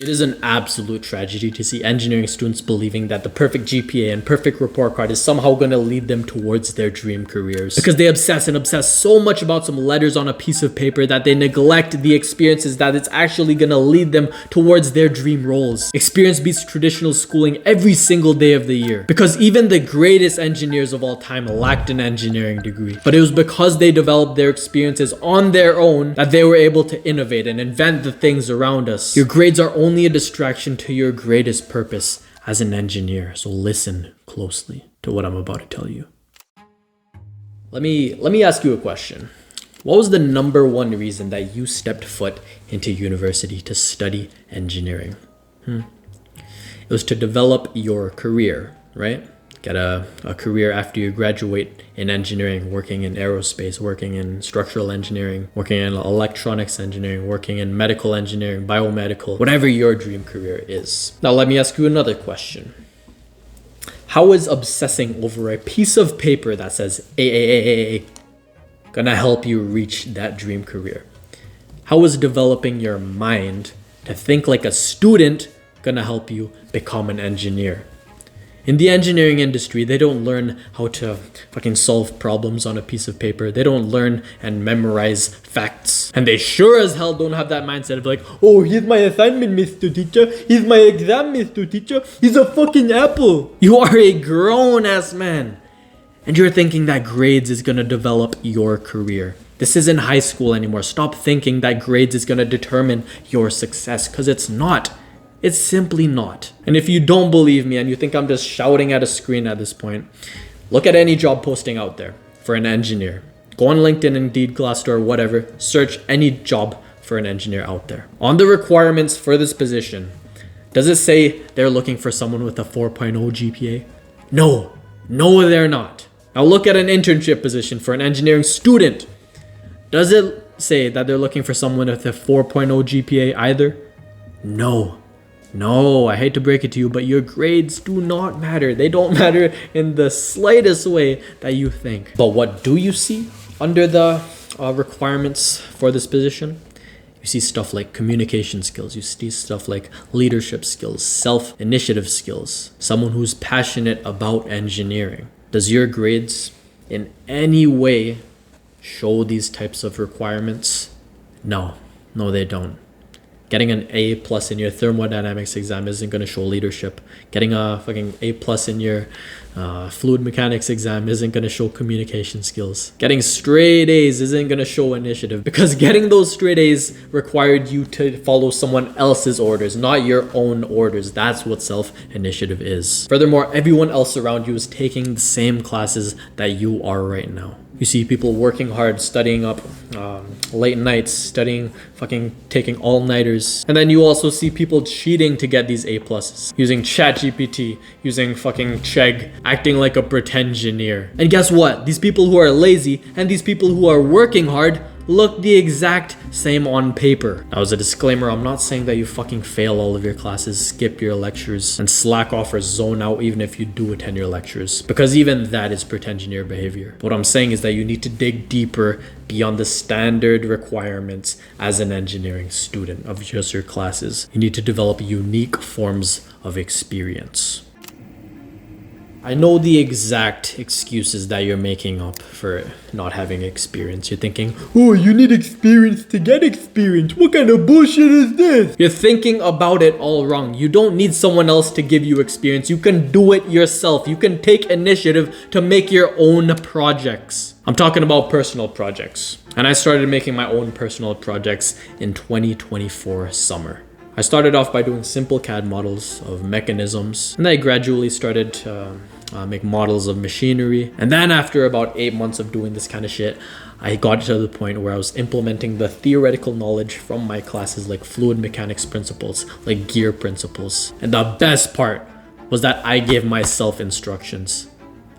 It is an absolute tragedy to see engineering students believing that the perfect GPA and perfect report card is somehow going to lead them towards their dream careers. Because they obsess so much about some letters on a piece of paper that they neglect the experiences that it's actually going to lead them towards their dream roles. Experience beats traditional schooling every single day of the year. Because even the greatest engineers of all time lacked an engineering degree. But it was because they developed their experiences on their own that they were able to innovate and invent the things around us. Your grades are only a distraction to your greatest purpose as an engineer. So listen closely to what I'm about to tell you. Let me ask you a question. What was the number one reason that you stepped foot into university to study engineering? It was to develop your career, right? Get a career after you graduate in engineering, working in aerospace, working in structural engineering, working in electronics engineering, working in medical engineering, biomedical, whatever your dream career is. Now let me ask you another question. How is obsessing over a piece of paper that says AAAA gonna help you reach that dream career? How is developing your mind to think like a student gonna help you become an engineer? In the engineering industry, they don't learn how to fucking solve problems on a piece of paper. They don't learn and memorize facts. And they sure as hell don't have that mindset of like, oh, here's my assignment, Mr. Teacher. Here's my exam, Mr. Teacher. He's a fucking apple. You are a grown-ass man. And you're thinking that grades is gonna develop your career. This isn't high school anymore. Stop thinking that grades is gonna determine your success, because it's not. It's simply not. And if you don't believe me and you think I'm just shouting at a screen at this point, look at any job posting out there for an engineer. Go on LinkedIn, Indeed, Glassdoor, whatever. Search any job for an engineer out there. On the requirements for this position, does it say they're looking for someone with a 4.0 GPA? No, they're not. Now look at an internship position for an engineering student. Does it say that they're looking for someone with a 4.0 GPA either? No, I hate to break it to you, but your grades do not matter. They don't matter in the slightest way that you think. But what do you see under the requirements for this position? You see stuff like communication skills. You see stuff like leadership skills, self-initiative skills, someone who's passionate about engineering. Does your grades in any way show these types of requirements? No, they don't. Getting an A+ in your thermodynamics exam isn't going to show leadership. Getting a fucking A+ in your fluid mechanics exam isn't going to show communication skills. Getting straight A's isn't going to show initiative, because getting those straight A's required you to follow someone else's orders, not your own orders. That's what self-initiative is. Furthermore, everyone else around you is taking the same classes that you are right now. You see people working hard, studying up late nights, studying, fucking taking all-nighters. And then you also see people cheating to get these A+, using ChatGPT, using fucking Chegg, acting like a pretend-gineer. And guess what? These people who are lazy and these people who are working hard look the exact same on paper. Now, as a disclaimer, I'm not saying that you fucking fail all of your classes, skip your lectures, and slack off or zone out even if you do attend your lectures, because even that is pretend-gineer behavior. What I'm saying is that you need to dig deeper beyond the standard requirements as an engineering student of just your classes. You need to develop unique forms of experience. I know the exact excuses that you're making up for not having experience. You're thinking, oh, you need experience to get experience. What kind of bullshit is this? You're thinking about it all wrong. You don't need someone else to give you experience. You can do it yourself. You can take initiative to make your own projects. I'm talking about personal projects. And I started making my own personal projects in 2024 summer. I started off by doing simple CAD models of mechanisms, and then I gradually started to make models of machinery. And then after about 8 months of doing this kind of shit, I got to the point where I was implementing the theoretical knowledge from my classes, like fluid mechanics principles, like gear principles. And the best part was that I gave myself instructions.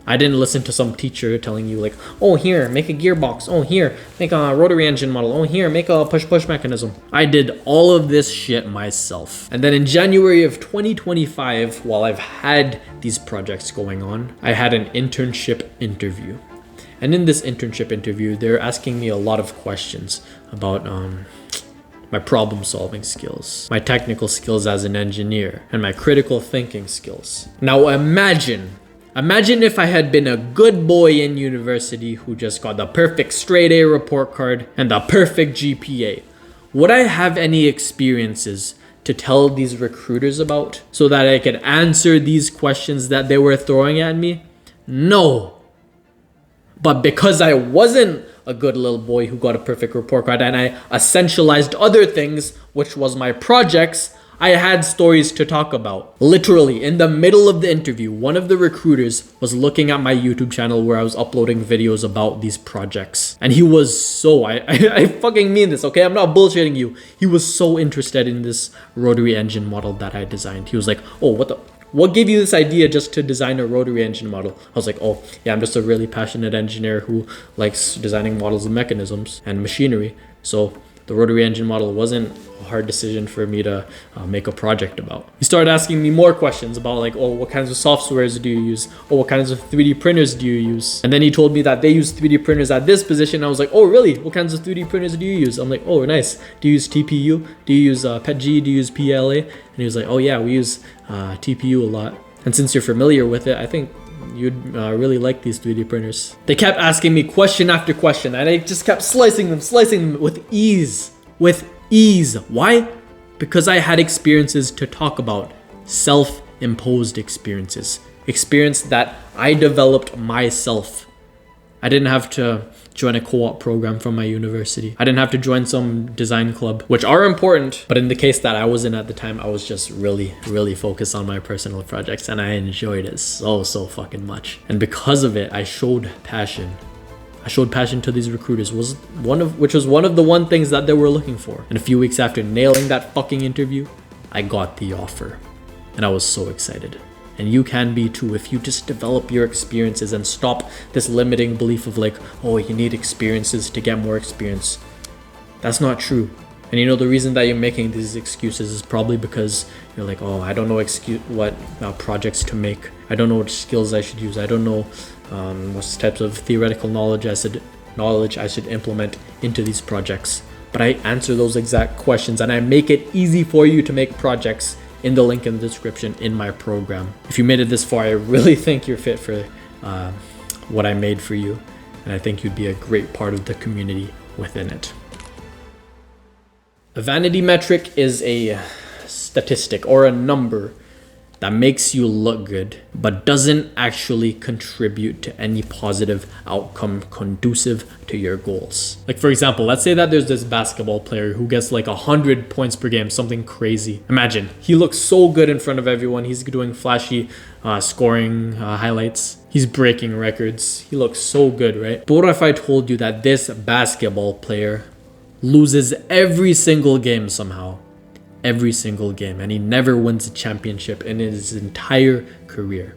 I didn't listen to some teacher telling you like, oh, here, make a gearbox. Oh, here, make a rotary engine model. Oh, here, make a push-push mechanism. I did all of this shit myself. And then in January of 2025, while I've had these projects going on, I had an internship interview. And in this internship interview, they're asking me a lot of questions about my problem solving skills, my technical skills as an engineer, and my critical thinking skills. Now imagine if I had been a good boy in university who just got the perfect straight A report card and the perfect GPA. Would I have any experiences to tell these recruiters about so that I could answer these questions that they were throwing at me? No. But because I wasn't a good little boy who got a perfect report card and I essentialized other things, which was my projects, I had stories to talk about. Literally, in the middle of the interview, one of the recruiters was looking at my YouTube channel where I was uploading videos about these projects. And he was so, I fucking mean this, okay? I'm not bullshitting you. He was so interested in this rotary engine model that I designed. He was like, oh, what gave you this idea just to design a rotary engine model? I was like, oh, yeah, I'm just a really passionate engineer who likes designing models of mechanisms and machinery. So the rotary engine model wasn't a hard decision for me to make a project about. He started asking me more questions about like, oh, what kinds of softwares do you use? Oh, what kinds of 3D printers do you use? And then he told me that they use 3D printers at this position. I was like, oh, really? What kinds of 3D printers do you use? I'm like, oh, nice. Do you use TPU? Do you use PETG? Do you use PLA? And he was like, oh yeah, we use TPU a lot. And since you're familiar with it, I think you'd really like these 3D printers. They kept asking me question after question and I just kept slicing them with ease. Why? Because I had experiences to talk about. Self-imposed experiences. Experience that I developed myself. I didn't have to join a co-op program from my university. I didn't have to join some design club, which are important. But in the case that I was in at the time, I was just really, really focused on my personal projects and I enjoyed it so fucking much. And because of it, I showed passion. I showed passion to these recruiters, which was one of the things that they were looking for. And a few weeks after nailing that fucking interview, I got the offer. And I was so excited. And you can be too if you just develop your experiences and stop this limiting belief of like, oh, you need experiences to get more experience. That's not true. And you know, the reason that you're making these excuses is probably because you're like, oh, I don't know what projects to make. I don't know what skills I should use. I don't know what types of theoretical knowledge I should implement into these projects. But I answer those exact questions and I make it easy for you to make projects in the link in the description in my program. If you made it this far, I really think you're fit for what I made for you. And I think you'd be a great part of the community within it. A vanity metric is a statistic or a number that makes you look good, but doesn't actually contribute to any positive outcome conducive to your goals. Like for example, let's say that there's this basketball player who gets like 100 points per game, something crazy. Imagine, he looks so good in front of everyone. He's doing flashy scoring highlights. He's breaking records. He looks so good, right? But what if I told you that this basketball player loses every single game somehow? Every single game, and he never wins a championship in his entire career.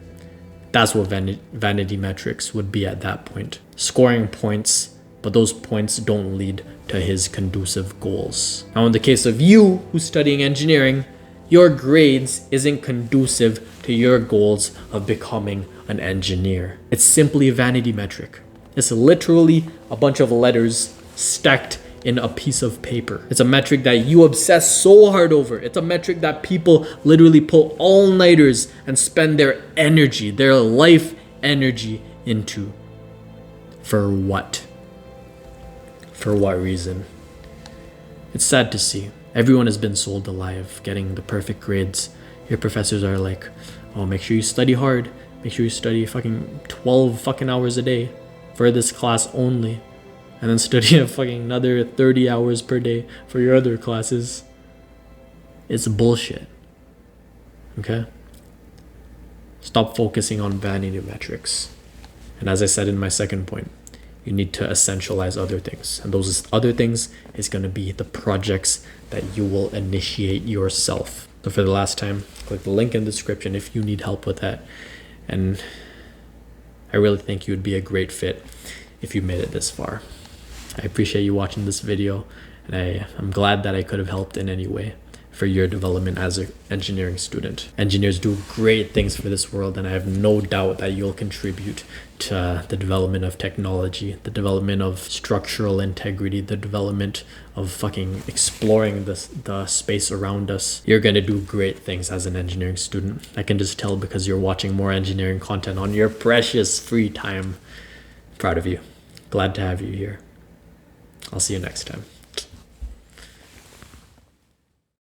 That's what vanity metrics would be at that point. Scoring points, but those points don't lead to his conducive goals. Now in the case of you who's studying engineering, your grades isn't conducive to your goals of becoming an engineer. It's simply a vanity metric. It's literally a bunch of letters stacked in a piece of paper. It's a metric that you obsess so hard over. It's a metric that people literally pull all-nighters and spend their energy, their life energy into. For what? For what reason? It's sad to see. Everyone has been sold the lie of getting the perfect grades. Your professors are like, oh, make sure you study hard. Make sure you study fucking 12 fucking hours a day for this class only. And then study a fucking another 30 hours per day for your other classes. It's bullshit. Okay? Stop focusing on vanity metrics. And as I said in my second point, you need to essentialize other things. And those other things is going to be the projects that you will initiate yourself. So for the last time, click the link in the description if you need help with that. And I really think you would be a great fit if you made it this far. I appreciate you watching this video, and I'm glad that I could have helped in any way. for your development as an engineering student. Engineers do great things for this world, and I have no doubt that you'll contribute to the development of technology, the development of structural integrity, the development of fucking exploring the space around us. You're gonna do great things as an engineering student. I can just tell because you're watching more engineering content on your precious free time. Proud of you. Glad to have you here. I'll see you next time.